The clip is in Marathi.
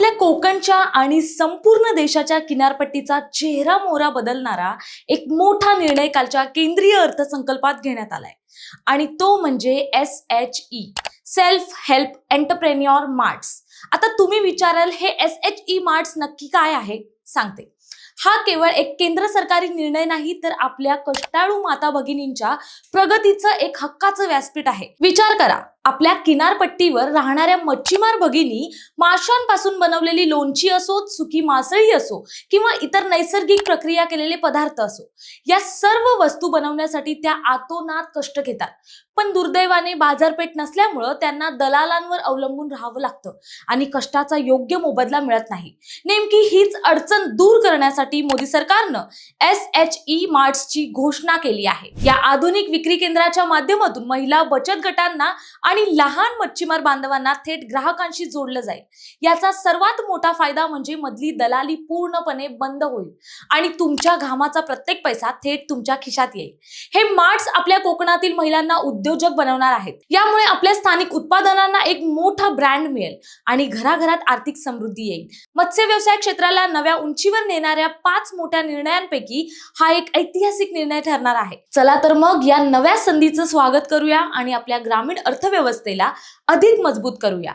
आपल्या कोकणच्या आणि संपूर्ण देशाच्या किनारपट्टीचा चेहरा मोहरा बदलणारा एक मोठा निर्णय कालच्या केंद्रीय अर्थसंकल्पात घेण्यात आलाय आणि तो म्हणजे SHE self help entrepreneur marts. आता तुम्ही विचाराल हे SHE मार्ट्स नक्की काय आहे? सांगते. हा केवळ एक केंद्र सरकारी निर्णय नाही तर आपल्या कष्टाळू माता भगिनींच्या प्रगतीचं एक हक्काचं व्यासपीठ आहे. विचार करा, आपल्या किनारपट्टीवर राहणाऱ्या मच्छीमार भगिनी माशांपासून बनवलेली लोणची असो, सुकी मासळी असो किंवा इतर नैसर्गिक प्रक्रिया केलेले पदार्थ असो, या सर्व वस्तू बनवण्यासाठी त्या आतोनात कष्ट घेतात. पण दुर्दैवाने बाजारपेठ नसल्यामुळं त्यांना दलालांवर अवलंबून राहावं लागतं आणि कष्टाचा योग्य मोबदला मिळत नाही. नेमकी हीच अडचण दूर करण्यासाठी मोदी सरकारनं SHE मार्ट्सची घोषणा केली आहे. या आधुनिक विक्री केंद्राच्या माध्यमातून महिला बचत गटांना आणि लहान मच्छीमार बांधवांना थेट ग्राहकांशी जोडलं जाईल. याचा सर्वात मोठा फायदा म्हणजे मधली दलाली पूर्णपणे बंद होईल आणि तुमच्या घामाचा प्रत्येक पैसा थेट तुमच्या खिशात येईल. हे मार्ट्स आपल्या कोकणातील महिलांना उद्योजक बनवणार आहेत. यामुळे आपल्या स्थानिक उत्पादनांना एक मोठा ब्रँड मिळेल आणि घराघरात आर्थिक समृद्धी येईल. मत्स्य व्यवसाय क्षेत्राला नव्या उंचीवर नेणाऱ्या 5 मोठ्या निर्णयांपैकी हा एक ऐतिहासिक निर्णय ठरणार आहे. चला तर मग या नव्या संधीचं स्वागत करूया आणि आपल्या ग्रामीण अर्थव्यवस्थेला अधिक मजबूत करूया.